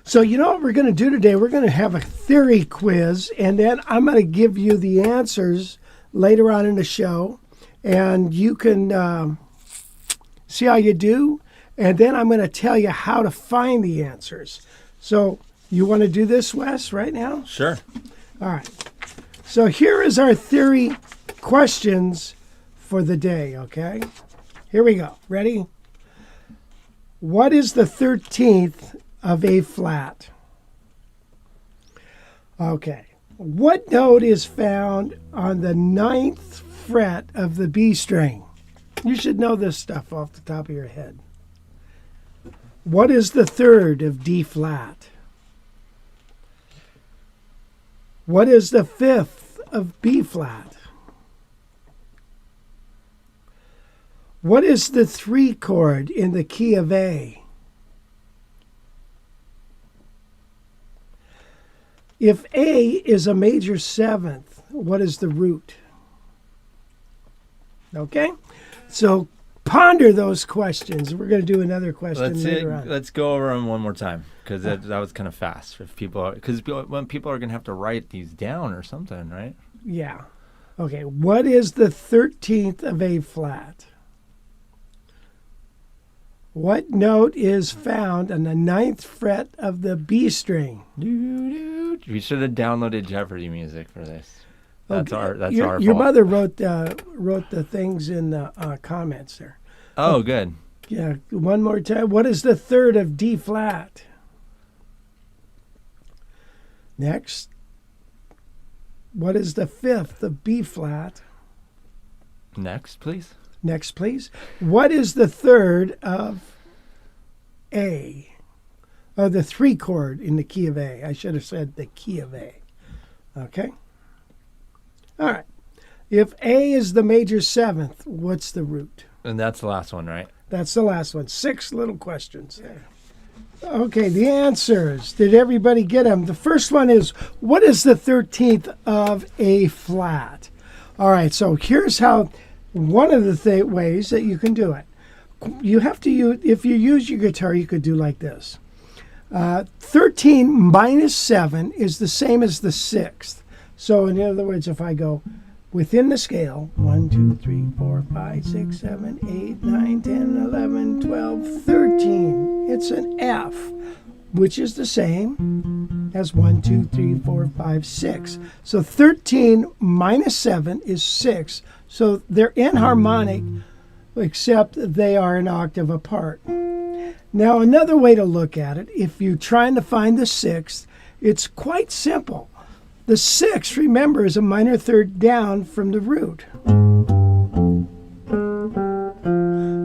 So you know what we're going to do today? We're going to have a theory quiz, and then I'm going to give you the answers later on in the show, and you can see how you do, and then I'm going to tell you how to find the answers. So you want to do this, Wes, right now? Sure. All right. So here is our theory questions for the day, okay? Here we go. Ready? What is the 13th of A flat? Okay. What note is found on the 9th fret of the B string? You should know this stuff off the top of your head. What is the 3rd of D flat? What is the 5th of B flat? What is the 3 chord in the key of A? If A is a major 7th, what is the root? Okay? So ponder those questions. We're going to do another question later on. Let's go over them one more time, because that was kind of fast. Because when people are going to have to write these down or something, right? Yeah. Okay. What is the 13th of A flat? What note is found on the 9th fret of the B string? We should have downloaded Jeopardy music for this. That's our fault. Your mother wrote the things in the comments there. Oh, good. Yeah. One more time. What is the 3rd of D flat? Next. What is the 5th of B flat? Next, please. Next, please. What is the 3rd of A? Oh, the 3 chord in the key of A. I should have said the key of A. Okay? All right. If A is the major 7th, what's the root? And that's the last one, right? That's the last one. 6 little questions there. Okay, the answers. Did everybody get them? The first one is, what is the 13th of A flat? All right, so here's how, one of the ways that you can do it. You have to use, if you use your guitar, you could do like this. 13 minus 7 is the same as the 6th. So in other words, if I go within the scale, 1, 2, 3, 4, 5, 6, 7, 8, 9, 10, 11, 12, 13. It's an F, which is the same as 1, 2, 3, 4, 5, 6. So 13 minus 7 is 6. So they're inharmonic, except they are an octave apart. Now, another way to look at it, if you're trying to find the 6th, it's quite simple. The 6th, remember, is a minor 3rd down from the root.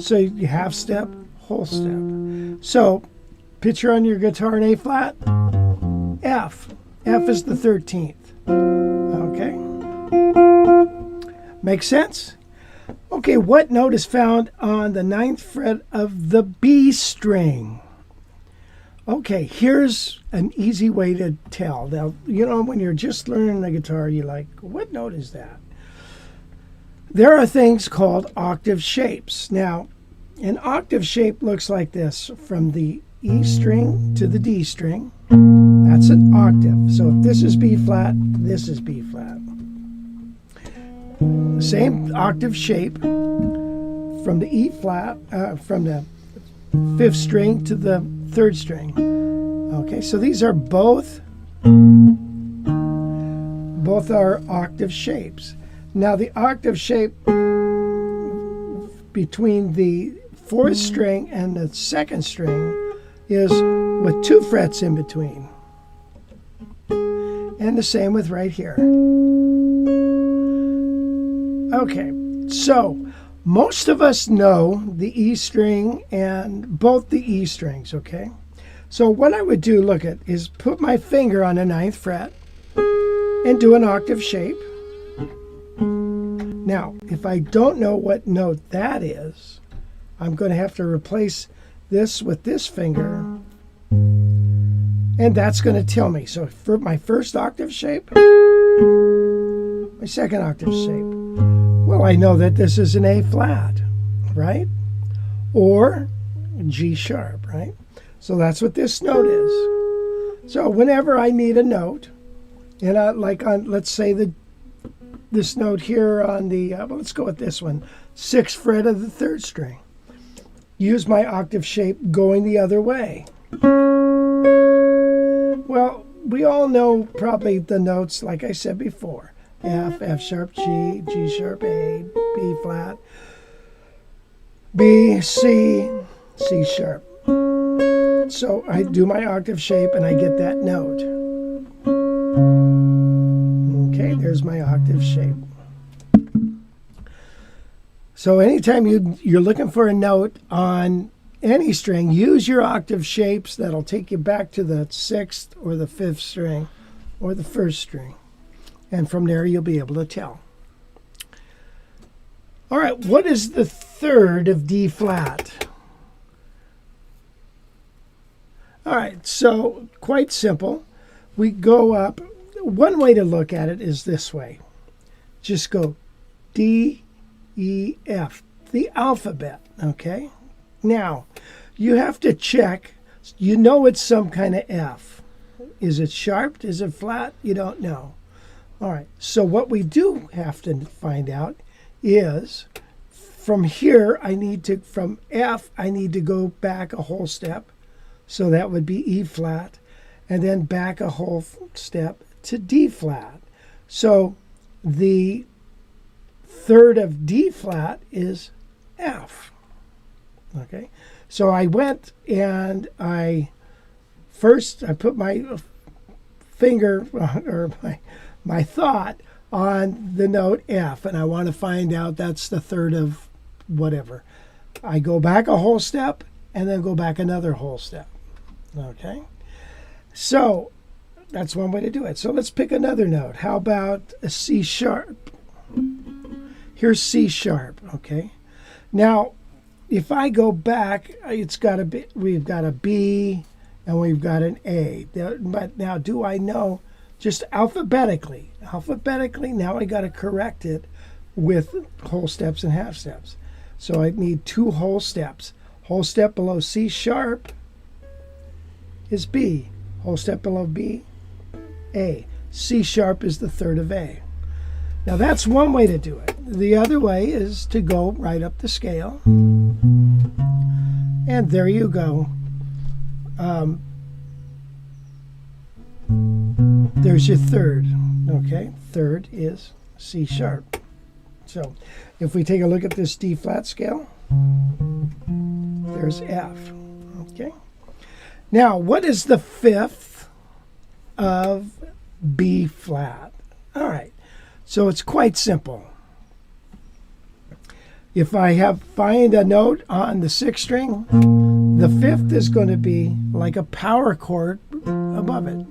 So you half step, whole step. So picture on your guitar an A flat, F. F is the 13th. Okay? Make sense? Okay, what note is found on the 9th fret of the B string? Okay, here's an easy way to tell. Now, you know, when you're just learning the guitar, you're like, what note is that? There are things called octave shapes. Now, an octave shape looks like this, from the E string to the D string. That's an octave. So if this is B flat, this is B flat. The same octave shape from the E flat, from the 5th string to the 3rd string. Okay, so these are both are octave shapes. Now the octave shape between the 4th string and the 2nd string is with 2 frets in between. And the same with right here. Okay, so most of us know the E string and both the E strings, okay? So what I would do, look at, is put my finger on the 9th fret and do an octave shape. Now, if I don't know what note that is, I'm going to have to replace this with this finger, and that's going to tell me. So for my first octave shape, my second octave shape, well, I know that this is an A flat, right? Or G sharp, right? So that's what this note is. So whenever I need a note, and let's say this note here on the, let's go with this one, 6th fret of the 3rd string. Use my octave shape going the other way. Well, we all know probably the notes, like I said before. F, F sharp, G, G sharp, A, B flat, B, C, C sharp. So I do my octave shape and I get that note. Okay, there's my octave shape. So anytime you're looking for a note on any string, use your octave shapes. That'll take you back to the 6th or the 5th string or the 1st string. And from there, you'll be able to tell. All right, what is the 3rd of D flat? All right, so quite simple. We go up. One way to look at it is this way. Just go D, E, F, the alphabet, okay? Now, you have to check. You know it's some kind of F. Is it sharp? Is it flat? You don't know. All right, so what we do have to find out is from here, from F, I need to go back a whole step. So that would be E flat, and then back a whole step to D flat. So the 3rd of D flat is F. Okay, so I went and I put my finger or my thought on the note F, and I want to find out that's the 3rd of whatever. I go back a whole step and then go back another whole step. Okay, so that's one way to do it. So let's pick another note. How about a C sharp? Here's C sharp. Okay, now if I go back, we've got a B and we've got an A. But now, do I know just alphabetically? Now I got to correct it with whole steps and half steps. So I need 2 whole steps. Whole step below C sharp is B. Whole step below B, A. C sharp is the 3rd of A. Now that's one way to do it. The other way is to go right up the scale. And there you go. There's your 3rd. Okay, 3rd is C sharp. So if we take a look at this D flat scale, there's F. Okay. Now, what is the 5th of B flat? All right, so it's quite simple. If I find a note on the 6th string, the 5th is going to be like a power chord above it.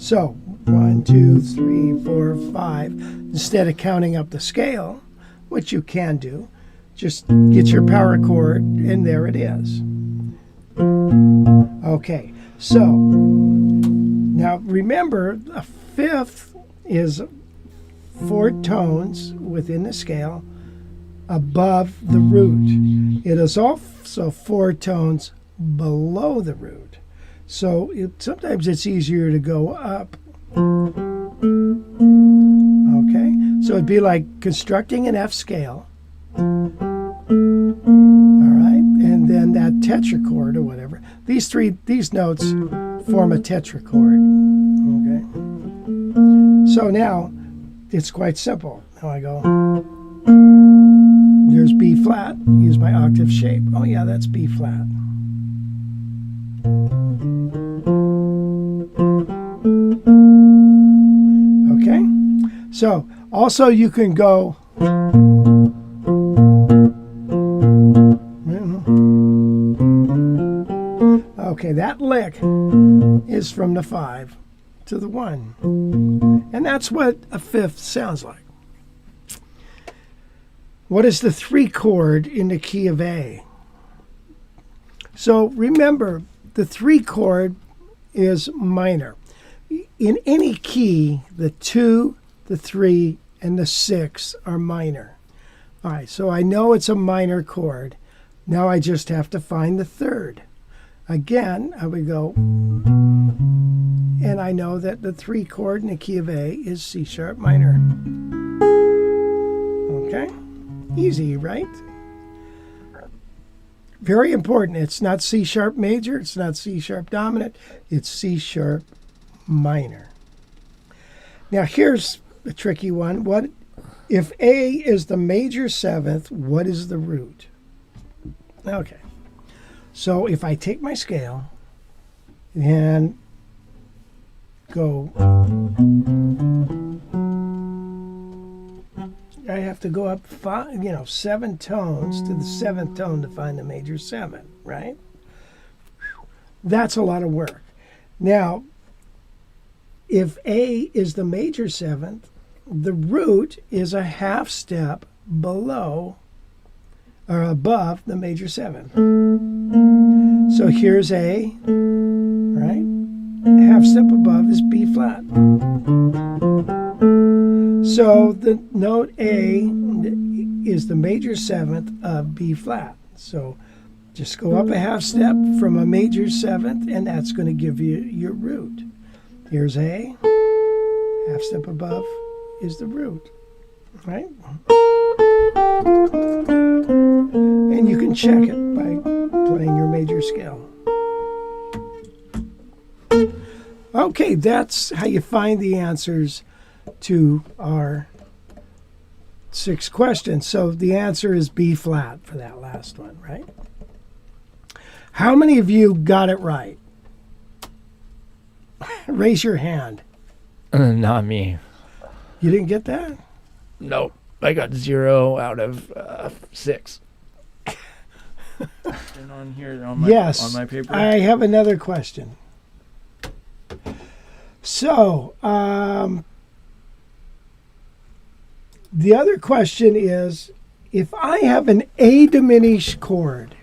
So 1, 2, 3, 4, 5. Instead of counting up the scale, which you can do, just get your power chord, and there it is. Okay, so now remember, a 5th is 4 tones within the scale above the root. It is also 4 tones below the root. So sometimes it's easier to go up. Okay, so it'd be like constructing an F scale. All right, and then that tetrachord or whatever. These notes form a tetrachord. Okay, so now it's quite simple. Now I go, there's B flat, use my octave shape. Oh yeah, that's B flat. Okay, so also you can go, okay, that lick is from the 5 to the 1. And that's what a 5th sounds like. What is the 3 chord in the key of A? So remember, the 3 chord is minor. In any key, the 2, the 3, and the 6 are minor. All right, so I know it's a minor chord. Now I just have to find the third. Again, I would go, and I know that the 3 chord in the key of A is C sharp minor. Okay? Easy, right? Very important. It's not C sharp major, it's not C sharp dominant, it's C sharp minor. Now here's a tricky one. What if A is the major 7th, what is the root? Okay. So if I take my scale and go, I have to go up 7 tones to the 7th tone to find the major 7, right? That's a lot of work. Now, if A is the major 7th, the root is a half step below or above the major 7. So here's A, right? A half step above is B flat. So the note A is the major 7th of B flat. So just go up a half step from a major 7th, and that's going to give you your root. Here's A, half step above is the root, right? And you can check it by playing your major scale. Okay, that's how you find the answers to our 6 questions. So the answer is B flat for that last one, right? How many of you got it right? Raise your hand. Not me. You didn't get that? Nope. I got 0 out of 6. And on here, on my paper. I have another question. So, the other question is, if I have an A diminished chord,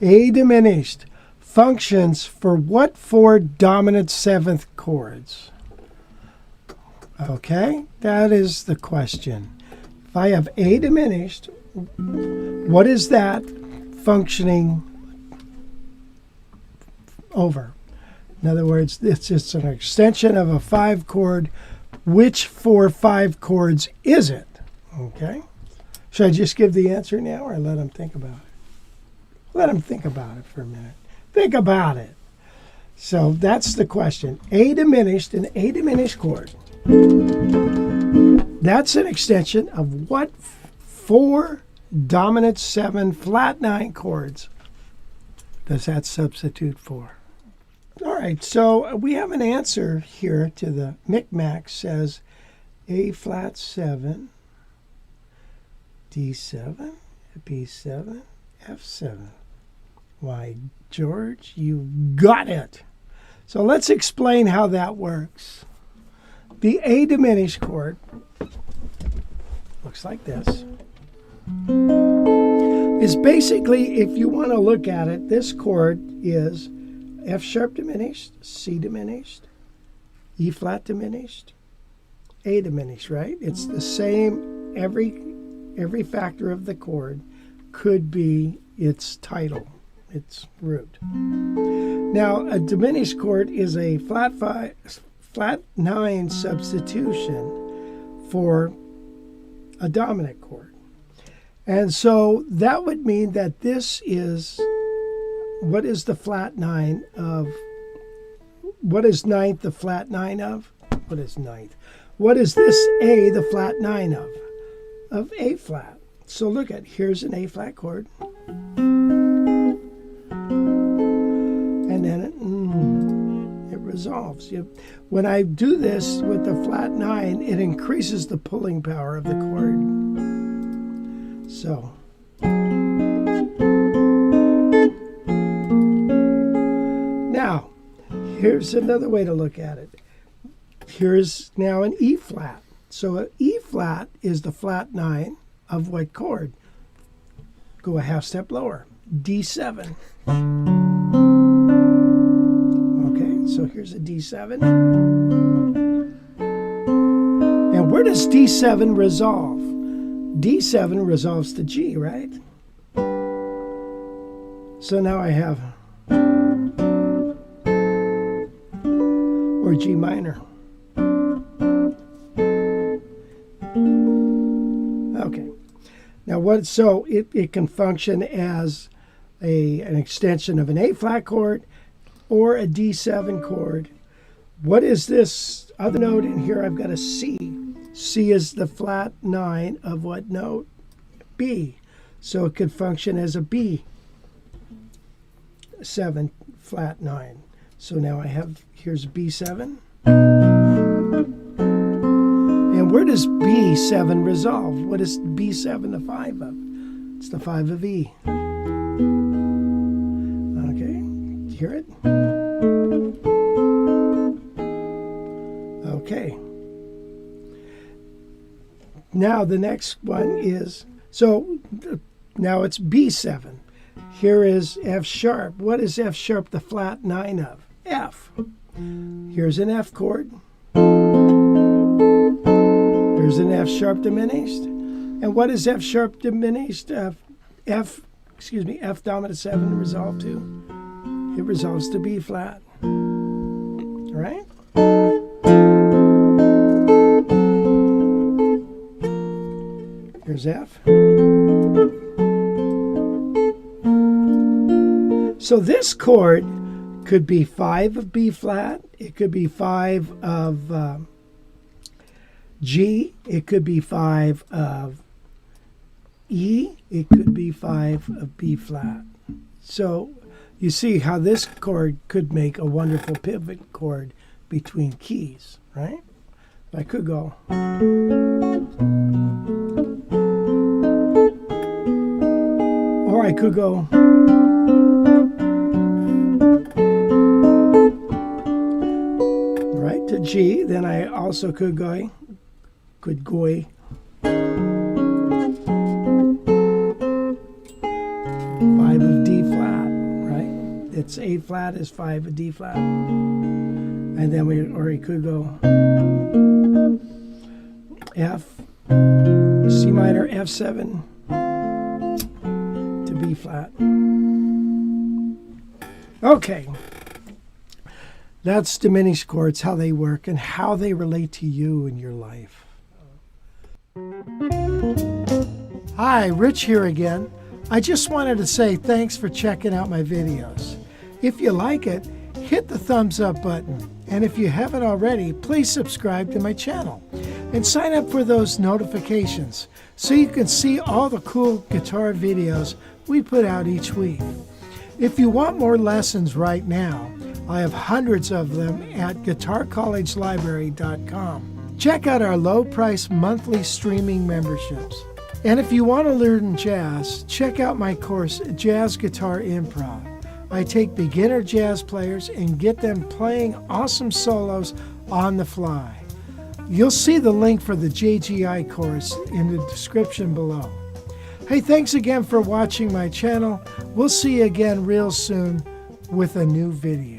A diminished functions for what 4 dominant 7th chords? Okay, that is the question. If I have A diminished, what is that functioning over? In other words, it's just an extension of a 5 chord. Which 4 5 chords is it? Okay. Should I just give the answer now or let them think about it? Let them think about it for a minute. Think about it. So that's the question. A diminished, an A diminished chord. That's an extension of what 4 dominant 7 flat 9 chords does that substitute for? All right, so we have an answer here to the micmac. Says A flat 7, D7, B7, F7. Why, George, you got it. So let's explain how that works. The A diminished chord looks like this. It's basically, if you want to look at it, this chord is F sharp diminished, C diminished, E flat diminished, A diminished, right? It's the same, every factor of the chord could be its title, its root. Now, a diminished chord is a flat 9 substitution for a dominant chord. And so that would mean that this is, what is the flat 9 of, what is 9th the flat 9 of? What is 9th? What is this A the flat 9 of? Of A flat. So look at, here's an A flat chord. And then it resolves. When I do this with the flat 9, it increases the pulling power of the chord. So. Now, here's another way to look at it. Here's now an E flat. So an E flat is the flat 9 of what chord? Go a half step lower. D7. Okay, so here's a D7. And where does D7 resolve? D7 resolves to G, right? So now I have, or G minor. Okay. Now so it can function as an extension of an A flat chord or a D7 chord. What is this other note in here? I've got a C. C is the flat 9 of what note? B. So it could function as a B7 flat 9. So now I have, here's B7. And where does B7 resolve? What is B7 the 5 of? It's the 5 of E. Okay, hear it? Okay. Now the next one is, so now it's B7. Here is F sharp. What is F sharp the flat 9 of? F. Here's an F chord. Here's an F sharp diminished. And what is F sharp diminished? F dominant 7 resolve to? It resolves to B flat. All right? Here's F. So this chord could be 5 of B flat. It could be 5 of G. It could be 5 of E. It could be 5 of B flat. So you see how this chord could make a wonderful pivot chord between keys, right? I could go. Or I could go. Right to G. Then I also could go. Could go. 5 of D flat, right? It's A flat is 5 of D flat. And then we could go F, C minor, F7 to B flat. Okay. That's diminished chords, how they work and how they relate to you in your life. Hi, Rich here again. I just wanted to say thanks for checking out my videos. If you like it, hit the thumbs up button. And if you haven't already, please subscribe to my channel and sign up for those notifications so you can see all the cool guitar videos we put out each week. If you want more lessons right now, I have hundreds of them at guitarcollegelibrary.com. Check out our low-price monthly streaming memberships. And if you want to learn jazz, check out my course, Jazz Guitar Improv. I take beginner jazz players and get them playing awesome solos on the fly. You'll see the link for the JGI course in the description below. Hey, thanks again for watching my channel. We'll see you again real soon with a new video.